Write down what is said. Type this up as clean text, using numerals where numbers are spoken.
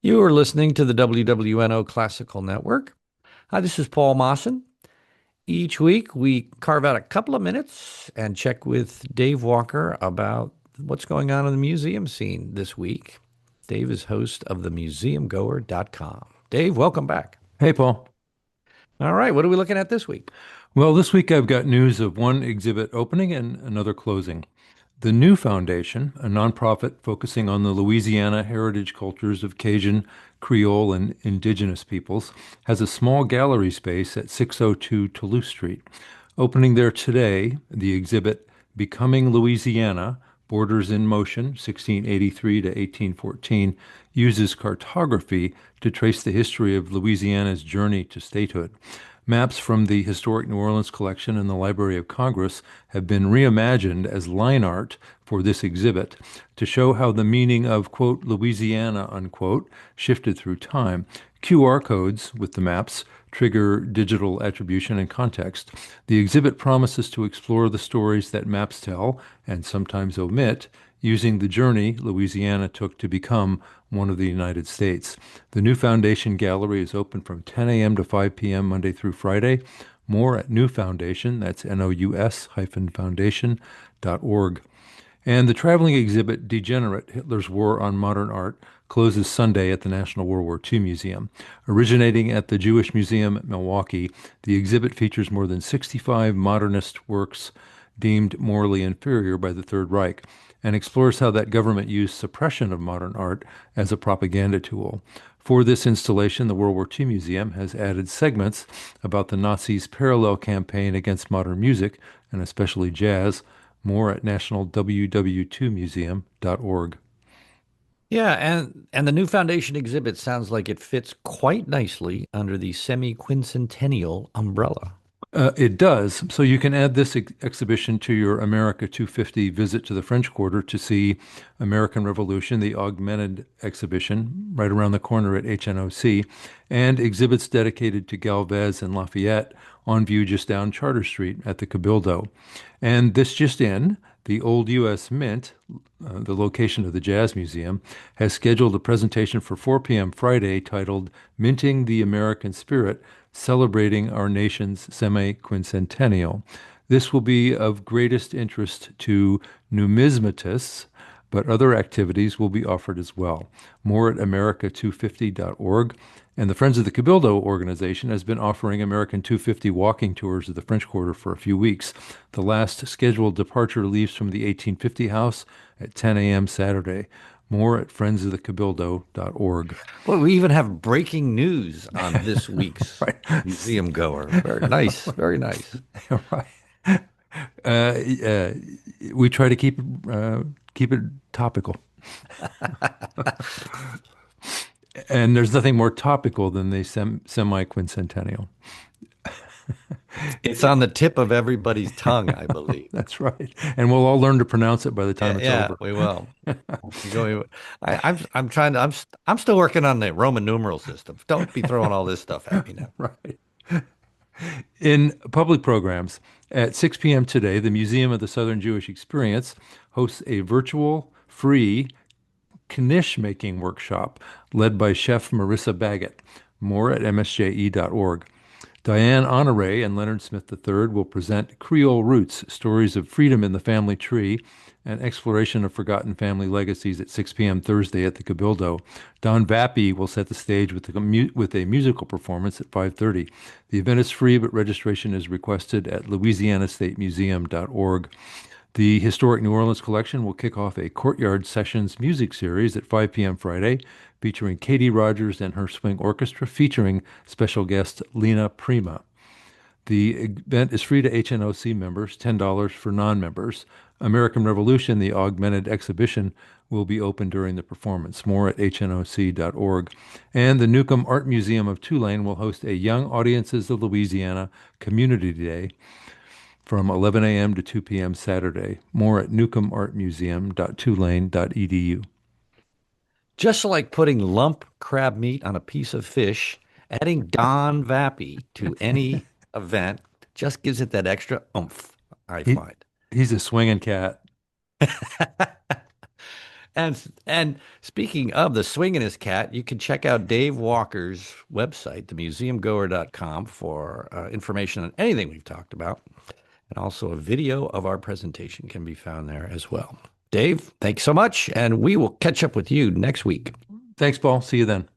You are listening to the WWNO Classical Network. Hi, this is Paul Mawson. Each week, we carve out a couple of minutes and check with Dave Walker about what's going on in the museum scene this week. Dave is host of the Museumgoer.com. Dave, welcome back. Hey, Paul. All right, what are we looking at this week? Well, this week I've got news of one exhibit opening and another closing. The New Foundation, a nonprofit focusing on the Louisiana heritage cultures of Cajun, Creole, and indigenous peoples, has a small gallery space at 602 Toulouse Street. Opening there today, the exhibit Becoming Louisiana, Borders in Motion, 1683 to 1814, uses cartography to trace the history of Louisiana's journey to statehood. Maps from the Historic New Orleans collection in the Library of Congress have been reimagined as line art for this exhibit to show how the meaning of, quote, Louisiana, unquote, shifted through time. QR codes with the maps trigger digital attribution and context. The exhibit promises to explore the stories that maps tell, and sometimes omit, using the journey Louisiana took to become one of the United States. The new Foundation Gallery is open from 10 a.m. to 5 p.m. Monday through Friday. More at New Foundation, that's nous-foundation.org. And the traveling exhibit Degenerate, Hitler's War on Modern Art, closes Sunday at the National World War II Museum. Originating at the Jewish Museum at Milwaukee, the exhibit features more than 65 modernist works deemed morally inferior by the Third Reich and explores how that government used suppression of modern art as a propaganda tool. For this installation, the World War II Museum has added segments about the Nazis' parallel campaign against modern music, and especially jazz. More at nationalww2museum.org. Yeah, and the new foundation exhibit sounds like it fits quite nicely under the semi-quincentennial umbrella. It does. So you can add this exhibition to your America 250 visit to the French Quarter to see American Revolution, the augmented exhibition right around the corner at HNOC, and exhibits dedicated to Galvez and Lafayette on view just down Charter Street at the Cabildo. And this just in, the Old U.S. Mint, the location of the Jazz Museum, has scheduled a presentation for 4 p.m. Friday titled Minting the American Spirit, Celebrating Our Nation's Semi-Quincentennial. This will be of greatest interest to numismatists, but other activities will be offered as well. More at america250.org. And the Friends of the Cabildo organization has been offering American 250 walking tours of the French Quarter for a few weeks. The last scheduled departure leaves from the 1850 house at 10 a.m. Saturday. More at friendsofthecabildo.org. Well, we even have breaking news on this week's Right. museum goer. Very nice, very nice. Right. Uh, uh, we try to keep it topical. And there's nothing more topical than the semi-quincentennial. It's on the tip of everybody's tongue, I believe. That's right. And we'll all learn to pronounce it by the time Yeah, it's yeah, over. we will. I'm trying to, I'm still working on the Roman numeral system. Don't be throwing all this stuff at me now. Right. In public programs, at 6 p.m. today, the Museum of the Southern Jewish Experience hosts a virtual, free knish making workshop led by chef Marissa Baggett. More at msje.org. Diane Honoré and Leonard Smith III will present Creole Roots, Stories of Freedom in the Family Tree, and Exploration of Forgotten Family Legacies at 6 p.m. Thursday at the Cabildo. Don Vappy will set the stage with a musical performance at 5:30. The event is free, but registration is requested at louisianastatemuseum.org. The Historic New Orleans Collection will kick off a Courtyard Sessions music series at 5 p.m. Friday, featuring Katie Rogers and her swing orchestra, featuring special guest Lena Prima. The event is free to HNOC members, $10 for non-members. American Revolution, the augmented exhibition, will be open during the performance. More at hnoc.org. And the Newcomb Art Museum of Tulane will host a Young Audiences of Louisiana Community Day from 11 a.m. to 2 p.m. Saturday. More at newcombartmuseum.tulane.edu. Just like putting lump crab meat on a piece of fish, adding Don Vappy to any event just gives it that extra oomph, I He, find. he's a swinging cat. And speaking of the swingin'est cat, you can check out Dave Walker's website, themuseumgoer.com, for information on anything we've talked about. And also a video of our presentation can be found there as well. Dave, thanks so much, and we will catch up with you next week. Thanks, Paul. See you then.